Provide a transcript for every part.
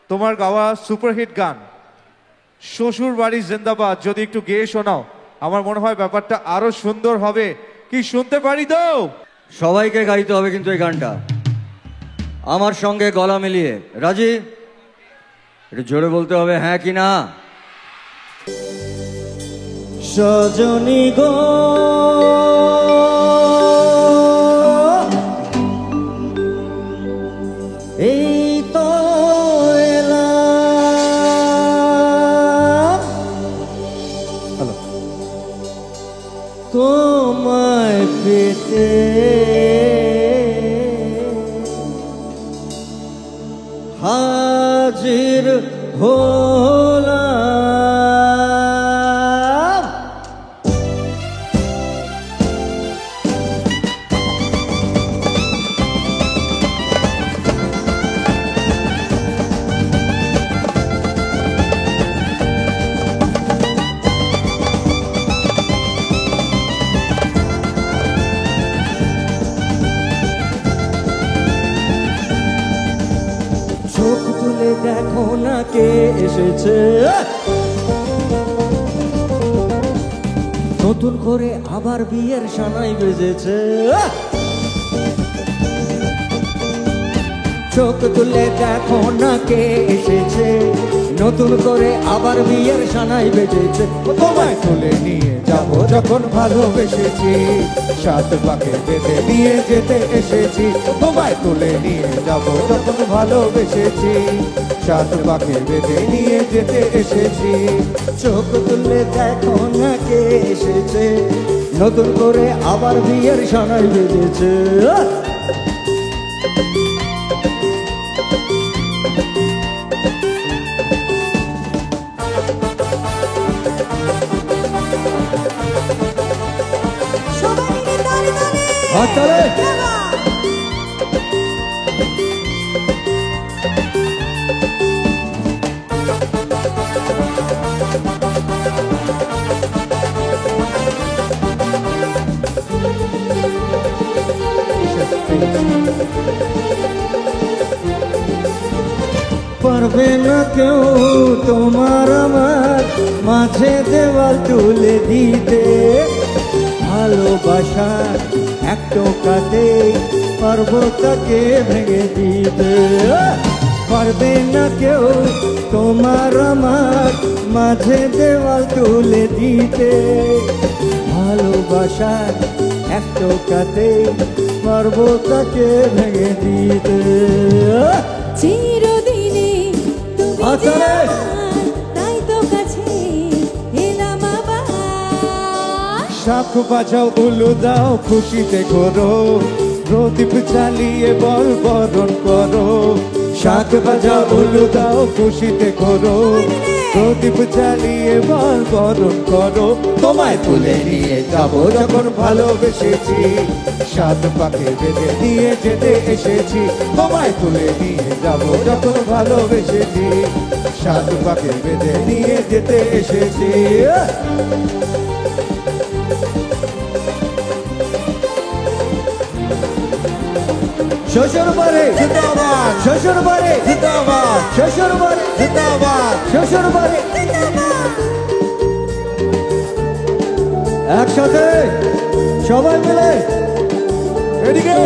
তোমার গাওয়া সুপারহিট গান শ্বশুর বাড়ি জিন্দাবাদ যদি একটু গেয়ে শোনাও, আমার মনে হয় ব্যাপারটা আরো সুন্দর হবে। কি শুনতে পারি তো? সবাইকে গাইতে হবে কিন্তু এই গানটা আমার সঙ্গে গলা মিলিয়ে। রাজি? একটু জোরে বলতে হবে হ্যাঁ কি না। সজনী গো এই তো এলাম তোমায় পেতে, হাজির হলাম। চোখ তুলে দেখো না কে এসেছে, নতুন করে আবার বিয়ের সানাই বেজেছে। চোখ তুলে দেখো না কে এসেছে, নতুন করে আবার বিয়ের সানাই বেজেছে। তোমায় তুলে নিয়ে যাব যখন ভালোবেসেছি, সাত পাকে বেঁধে নিয়ে যেতে এসেছি। তোমায় তুলে নিয়ে যাব যখন ভালোবেসেছি, সাত পাকে বেঁধে নিয়ে যেতে এসেছি। চোখ তুলে দেখো না কে এসেছে, নতুন করে আবার বিয়ের সানাই বেজেছে। পারবে না কেউ তোমার আমার মাঝে দেওয়াল তুলে দিতে, ভালোবাসার এক টোকাতে পারবো তাকে ভেঙে দিতে। পারবে না কেউ তোমার আমার মাঝে দেওয়াল তুলে দিতে, ভালোবাসার এক টোকাতে পারবো তাকে ভেঙে দিতে। চিরদিনে তুমি আমার, তাই তো কাছে এলাম আবার। শাখ বাজাও উলু দাও খুশিতে করো, প্রদীপ জ্বালিয়ে বল বরণ করো। শাখ বাজাও উলু দাও খুশিতে করো, প্রদীপ জ্বালিয়ে বল বরণ করো। তোমায় তুলে নিয়ে যাব যখন ভালোবেসেছি, সাত পাকে বেঁধে নিয়ে যেতে এসেছি। তোমায় তুলে নিয়ে যাব যখন ভালোবেসেছি, সাত পাকে বেঁধে নিয়ে যেতে এসেছি। শ্বশুর বাড়ি জিন্দাবাদ, শ্বশুর বাড়ি জিন্দাবাদ, শ্বশুর বাড়ি জিন্দাবাদ, শ্বশুর বাড়ি জিন্দাবাদ। একসাথে সবাই মিলে এদিকে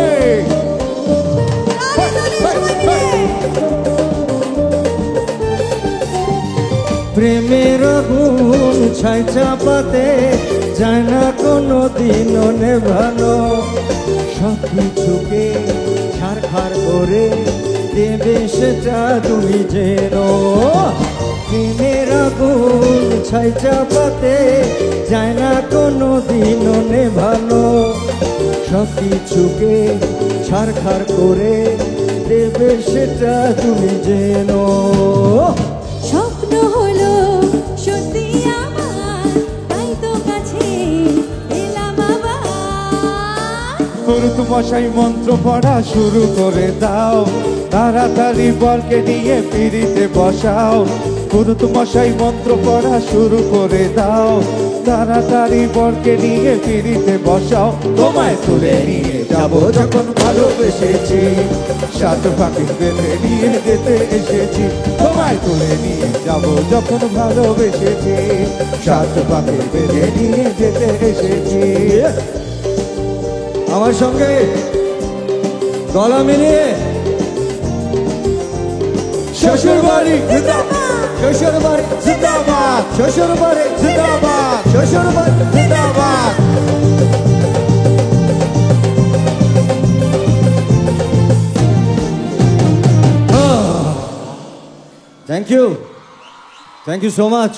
প্রেমের আগুন ছাই চাপাতে যায় না কোনো দিনও নেভানো, সব কিছুকে ছাড়খাড় করে দেবে সেটা তুমি যেন। প্রেমের আগুন ছাই চাপাতে যায় না কোনো দিনও নেভানো, সব কিছুকে ছাড়খাড় করে দেবে সেটা তুমি যেন। স্বপ্ন হলো সত্যি আমার, তাই তো কাছে এলাম আবার। পুরুত মশাই মন্ত্র পড়া শুরু করে দাও, তাড়াতাড়ি বরকে নিয়ে পিড়িতে বসাও। পুরুত মশাই মন্ত্র পড়া শুরু করে দাও, তাড়াতাড়ি বরকে নিয়ে পিড়িতে বসাও। তোমায় তুলে নিয়ে যাব যখন ভালোবেসেছি, সাত পাখি বেঁধে নিয়ে যেতে এসেছি। তোমায় পায়ে তুলে নিয়ে যাব যখন ভালোবেসেছি, সাত পাকে বেঁধে নিয়ে যেতে এসেছি। আমার সঙ্গে গলা মিলিয়ে শ্বশুর বাড়ি জিন্দাবাদ, শ্বশুর বাড়ি জিন্দাবাদ, শ্বশুর বাড়ি জিন্দাবাদ, শ্বশুর বাড়ি জিন্দাবাদ। Thank you so much.